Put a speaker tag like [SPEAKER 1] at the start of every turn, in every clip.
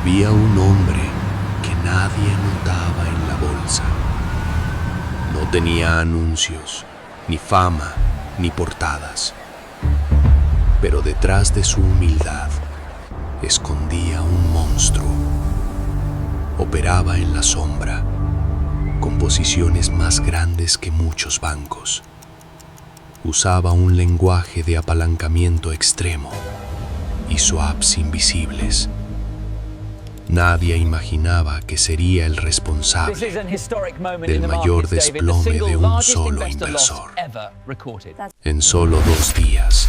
[SPEAKER 1] Había un hombre que nadie notaba en la bolsa. No tenía anuncios, ni fama, ni portadas. Pero detrás de su humildad escondía un monstruo. Operaba en la sombra, con posiciones más grandes que muchos bancos. Usaba un lenguaje de apalancamiento extremo y swaps invisibles. Nadie imaginaba que sería el responsable del mayor desplome de un solo inversor. En solo 2 días,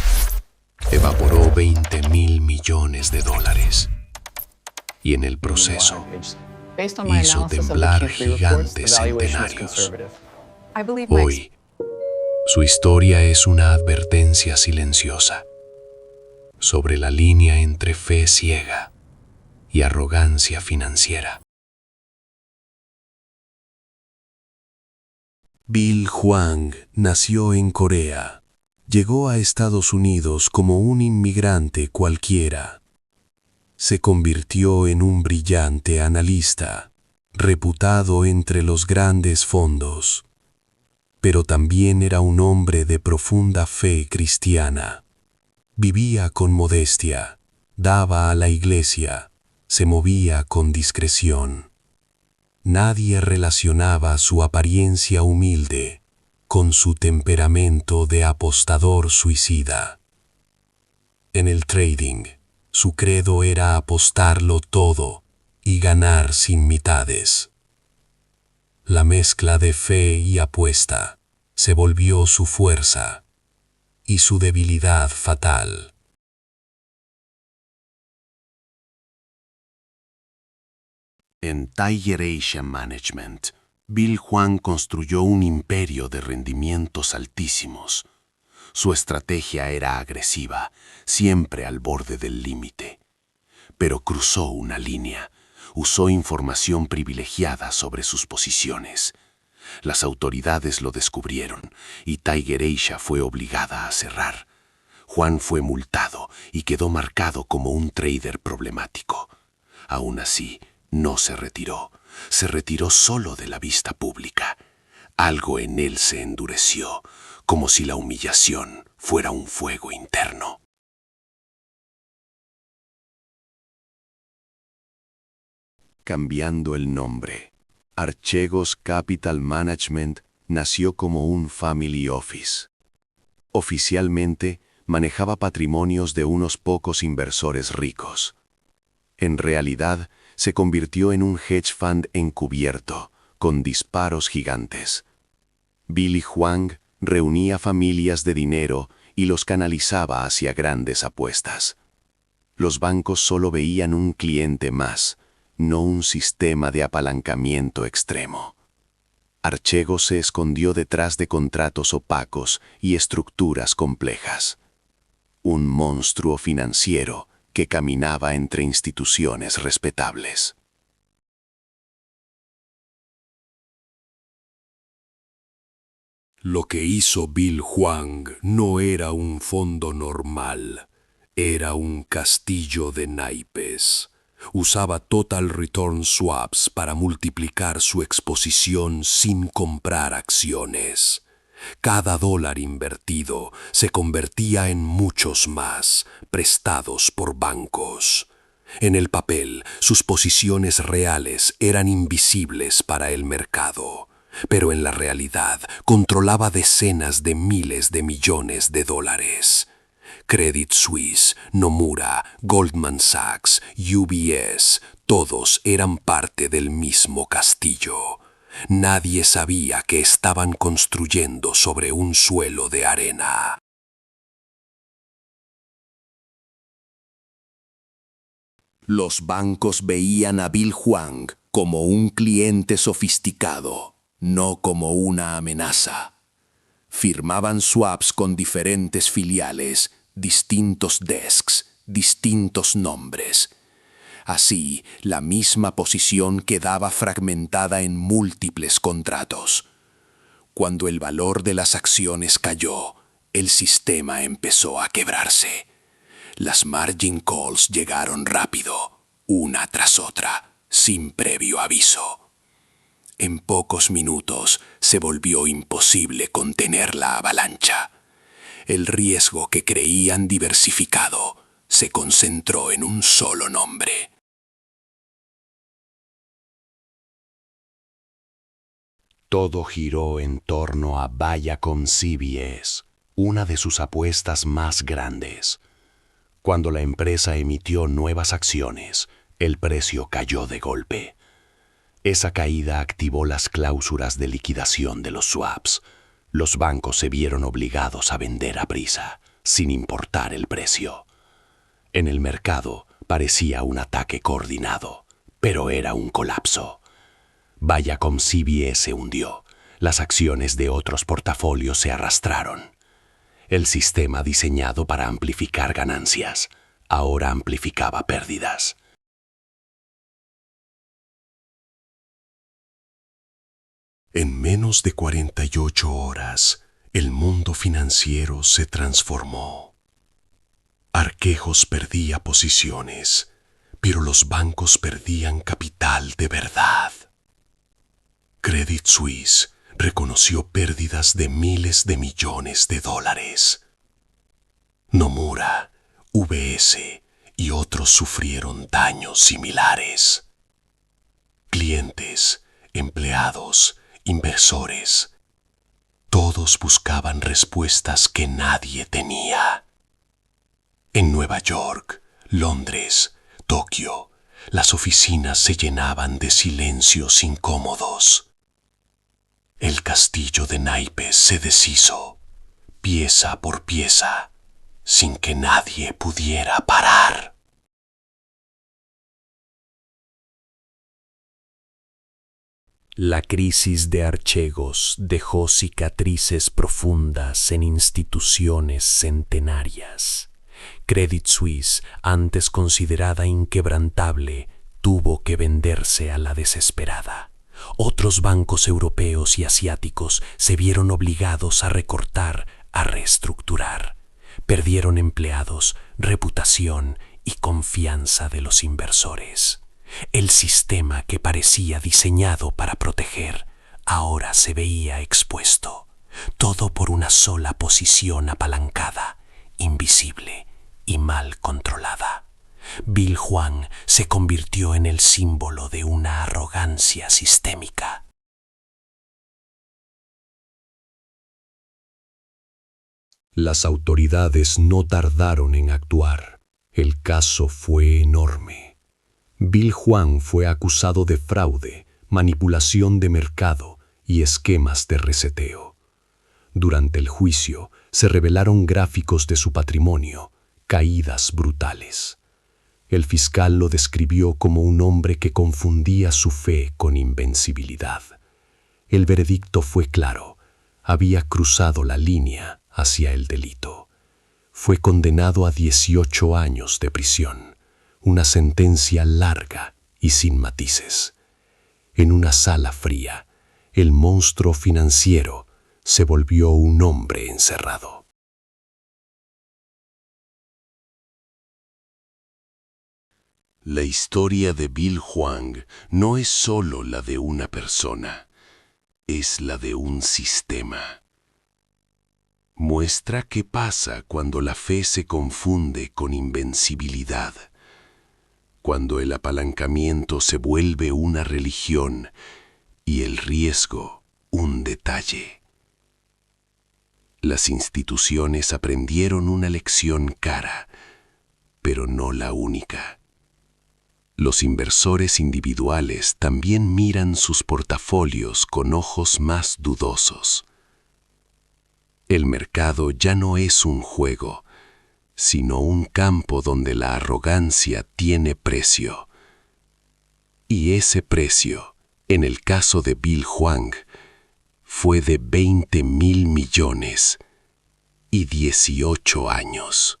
[SPEAKER 1] evaporó $20.000 millones. Y en el proceso, hizo temblar gigantes centenarios. Hoy, su historia es una advertencia silenciosa sobre la línea entre fe ciega y arrogancia financiera. Bill Hwang nació en Corea. Llegó a Estados Unidos como un inmigrante cualquiera. Se convirtió en un brillante analista, reputado entre los grandes fondos. Pero también era un hombre de profunda fe cristiana. Vivía con modestia, daba a la iglesia, se movía con discreción. Nadie relacionaba su apariencia humilde con su temperamento de apostador suicida. En el trading, su credo era apostarlo todo y ganar sin mitades. La mezcla de fe y apuesta se volvió su fuerza y su debilidad fatal. En Tiger Asia Management, Bill Hwang construyó un imperio de rendimientos altísimos. Su estrategia era agresiva, siempre al borde del límite. Pero cruzó una línea, usó información privilegiada sobre sus posiciones. Las autoridades lo descubrieron y Tiger Asia fue obligada a cerrar. Hwang fue multado y quedó marcado como un trader problemático. Aún así, no se retiró solo de la vista pública. Algo en él se endureció, como si la humillación fuera un fuego interno. Cambiando el nombre, Archegos Capital Management nació como un family office. Oficialmente, manejaba patrimonios de unos pocos inversores ricos. En realidad, se convirtió en un hedge fund encubierto, con disparos gigantes. Billy Hwang reunía familias de dinero y los canalizaba hacia grandes apuestas. Los bancos solo veían un cliente más, no un sistema de apalancamiento extremo. Archegos se escondió detrás de contratos opacos y estructuras complejas. Un monstruo financiero que caminaba entre instituciones respetables. Lo que hizo Bill Hwang no era un fondo normal, era un castillo de naipes. Usaba total return swaps para multiplicar su exposición sin comprar acciones. Cada dólar invertido se convertía en muchos más, prestados por bancos. En el papel, sus posiciones reales eran invisibles para el mercado, pero en la realidad controlaba decenas de miles de millones de dólares. Credit Suisse, Nomura, Goldman Sachs, UBS, todos eran parte del mismo castillo. Nadie sabía que estaban construyendo sobre un suelo de arena. Los bancos veían a Bill Hwang como un cliente sofisticado, no como una amenaza. Firmaban swaps con diferentes filiales, distintos desks, distintos nombres. Así, la misma posición quedaba fragmentada en múltiples contratos. Cuando el valor de las acciones cayó, el sistema empezó a quebrarse. Las margin calls llegaron rápido,
[SPEAKER 2] una tras otra, sin previo aviso. En pocos minutos se volvió imposible contener la avalancha. El riesgo que creían diversificado se concentró en un solo nombre.
[SPEAKER 3] Todo giró en torno a Viacom CBS, una de sus apuestas más grandes. Cuando la empresa emitió nuevas acciones, el precio cayó de golpe. Esa caída activó las cláusulas de liquidación de los swaps. Los bancos se vieron obligados a vender a prisa, sin importar el precio. En el mercado parecía un ataque coordinado, pero era un colapso. Viacom CBS se hundió. Las acciones de otros portafolios se arrastraron. El sistema diseñado para amplificar ganancias ahora amplificaba pérdidas.
[SPEAKER 1] En menos de 48 horas, el mundo financiero se transformó. Arquejos perdía posiciones, pero los bancos perdían capital de verdad. Credit Suisse reconoció pérdidas de miles de millones de dólares. Nomura, UBS y otros sufrieron daños similares. Clientes, empleados, inversores, todos buscaban respuestas que nadie tenía. En Nueva York, Londres, Tokio, las oficinas se llenaban de silencios incómodos. El castillo de naipes se deshizo, pieza por pieza, sin que nadie pudiera parar.
[SPEAKER 4] La crisis de Archegos dejó cicatrices profundas en instituciones centenarias. Credit Suisse, antes considerada inquebrantable, tuvo que venderse a la desesperada. Otros bancos europeos y asiáticos se vieron obligados a recortar, a reestructurar. Perdieron empleados, reputación y confianza de los inversores. El sistema que parecía diseñado para proteger ahora se veía expuesto. Todo por una sola posición apalancada, invisible y mal controlada. Bill Hwang se convirtió en el símbolo de una arrogancia sistémica.
[SPEAKER 1] Las autoridades no tardaron en actuar. El caso fue enorme. Bill Hwang fue acusado de fraude, manipulación de mercado y esquemas de reseteo. Durante el juicio se revelaron gráficos de su patrimonio, caídas brutales. El fiscal lo describió como un hombre que confundía su fe con invencibilidad. El veredicto fue claro: había cruzado la línea hacia el delito. Fue condenado a 18 años de prisión, una sentencia larga y sin matices. En una sala fría, el monstruo financiero se volvió un hombre encerrado. La historia de Bill Hwang no es solo la de una persona, es la de un sistema. Muestra qué pasa cuando la fe se confunde con invencibilidad, cuando el apalancamiento se vuelve una religión y el riesgo un detalle. Las instituciones aprendieron una lección cara, pero no la única. Los inversores individuales también miran sus portafolios con ojos más dudosos. El mercado ya no es un juego, sino un campo donde la arrogancia tiene precio. Y ese precio, en el caso de Bill Hwang, fue de 20.000 millones y 18 años.